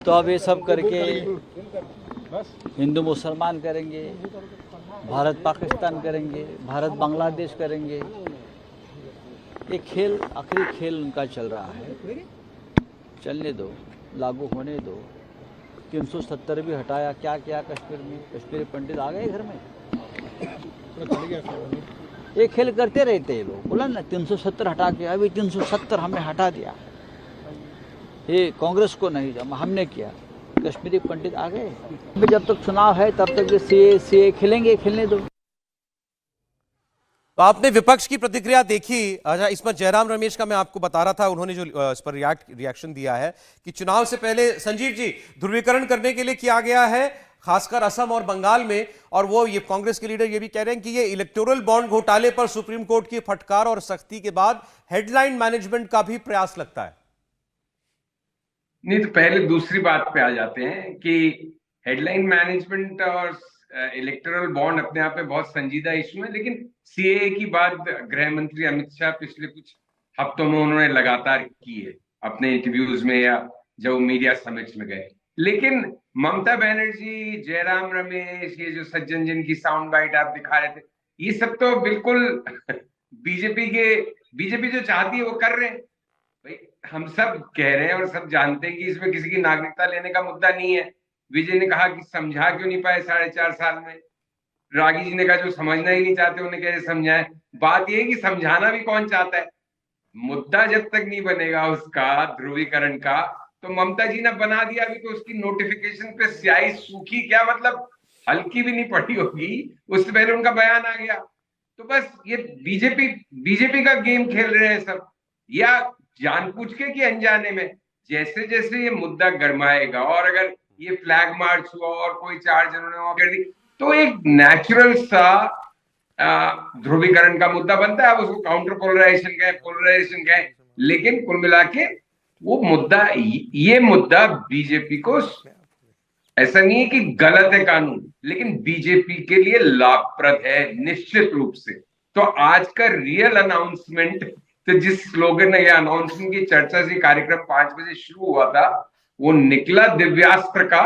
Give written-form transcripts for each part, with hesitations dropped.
तो अब ये सब करके हिंदू मुसलमान करेंगे, भारत पाकिस्तान करेंगे, भारत बांग्लादेश करेंगे। एक खेल, आखिरी खेल उनका चल रहा है। चलने दो, लागू होने दो। 370 भी हटाया, क्या किया कश्मीर में? कश्मीरी पंडित आ गए घर में। ये खेल करते रहते हैं लोग। बोला ना 370 हटा के, अभी 370 हमने हटा दिया। ये कांग्रेस को नहीं, हमने किया। कश्मीरी पंडित आ गए। अभी जब तक चुनाव है तब तक ये सीए खेलेंगे, खेलने दो। तो आपने विपक्ष की प्रतिक्रिया देखी। अच्छा, इसमें जयराम रमेश का मैं आपको बता रहा था, उन्होंने जो इस पर रिएक्शन दिया है कि चुनाव से पहले संजीव जी ध्रुवीकरण करने के लिए किया गया है, खासकर असम और बंगाल में। और वो ये कांग्रेस के लीडर ये भी कह रहे हैं कि ये इलेक्टोरल बॉन्ड घोटाले पर सुप्रीम कोर्ट की फटकार और सख्ती के बाद हेडलाइन मैनेजमेंट का भी प्रयास लगता है। नहीं, तो पहले दूसरी बात पे आ जाते हैं कि हेडलाइन मैनेजमेंट और इलेक्टोरल बॉन्ड अपने आप में बहुत संजीदा इशू है, लेकिन सीएए की बात गृह मंत्री अमित शाह पिछले कुछ हफ्तों में उन्होंने लगातार की है अपने इंटरव्यूज में या जब मीडिया समिट्स में गए। लेकिन ममता बनर्जी, जयराम रमेश, ये जो सज्जन जिनकी साउंड बाइट आप दिखा रहे थे, ये सब तो बिल्कुल बीजेपी जो चाहती है वो कर रहे हैं। भाई, हम सब कह रहे हैं और सब जानते हैं कि इसमें किसी की नागरिकता लेने का मुद्दा नहीं है। विजय ने कहा कि समझा क्यों नहीं पाए 4.5 साल में। रागी जी ने कहा जो समझना ही नहीं चाहते उन्हें कैसे समझाएं। बात यह है कि समझाना भी कौन चाहता है। मुद्दा जब तक नहीं बनेगा उसका ध्रुवीकरण का, तो ममता जी ने बना दिया। अभी तो उसकी नोटिफिकेशन पे स्याही सूखी, क्या मतलब हल्की भी नहीं पड़ी होगी, उससे पहले उनका बयान आ गया। तो बस ये बीजेपी का गेम खेल रहे हैं सब, या जानबूझ के कि अनजाने में। जैसे जैसे ये मुद्दा गरमाएगा और अगर ये फ्लैग मार्च हुआ और कोई 4 जनों ने वहां कर दी, तो एक नेचुरल सा ध्रुवीकरण का मुद्दा बनता है। अब उसको काउंटर पोलराइजेशन कहें, लेकिन कुल मिला के वो मुद्दा, ये मुद्दा बीजेपी को, ऐसा नहीं है कि गलत है कानून, लेकिन बीजेपी के लिए लाभप्रद है निश्चित रूप से। तो आज का रियल अनाउंसमेंट, तो जिस स्लोगन या अनाउंसमेंट की चर्चा से कार्यक्रम 5 बजे शुरू हुआ था, वो निकला दिव्यास्त्र का,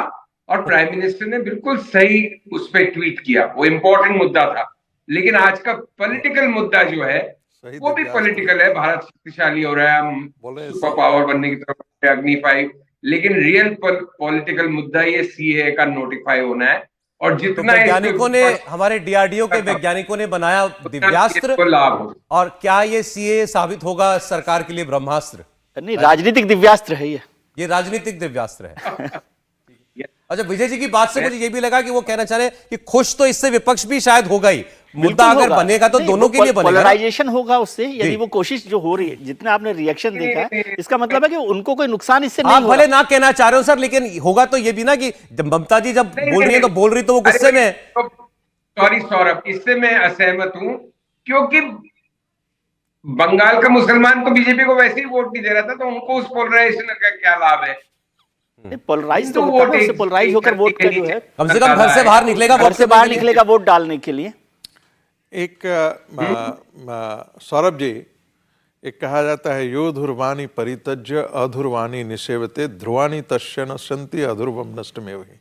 और प्राइम मिनिस्टर ने बिल्कुल सही उस पर ट्वीट किया। वो इंपॉर्टेंट मुद्दा था। लेकिन आज का पॉलिटिकल मुद्दा जो है वो भी पॉलिटिकल है। भारत शक्तिशाली हो रहा है, सुपर पावर बनने की तरफ, अग्नि 5। लेकिन रियल पॉलिटिकल मुद्दा ये सीए का नोटिफाई होना है। और जितना तो वैज्ञानिकों ने, हमारे डीआरडीओ के वैज्ञानिकों ने बनाया दिव्यास्त्र, लाभ हो। और क्या ये सीए साबित होगा सरकार के लिए ब्रह्मास्त्र? नहीं, राजनीतिक दिव्यास्त्र है ये राजनीतिक दिव्यास्त्र है। अच्छा, विजय जी की बात से मुझे ये भी लगा कि वो कहना चाह रहे हैं कि खुश तो इससे विपक्ष भी शायद होगा ही। मुद्दा अगर बनेगा तो दोनों के लिए बनेगा, पोलराइजेशन होगा उससे। यदि वो कोशिश जो हो रही है, जितना आपने रिएक्शन देखा है, इसका मतलब है कि उनको कोई नुकसान इससे नहीं होगा। आप भले ना कहना चाह रहे हो सर, लेकिन होगा तो ये भी ना कि ममता जी जब बोल रही है तो बोल रही तो वो गुस्से में। सॉरी सौरभ, इससे मैं असहमत हूं, क्योंकि बंगाल का मुसलमान तो बीजेपी को वैसे ही वोट नहीं दे रहा था, तो उनको उस पोलराइजेशन का क्या लाभ है? पोलराइज तो होता है, पोलराइज होकर वोट का जो है, कम से कम घर से बाहर निकलेगा, घर से बाहर निकलेगा वोट डालने के लिए। एक सौरभ जी, एक कहा जाता है यो ध्रुवानी परित्यज्य अध्रुवानी निसेवते ध्रुवानी तस्य नश्यन्ति अध्रुवम नष्टमेव हि।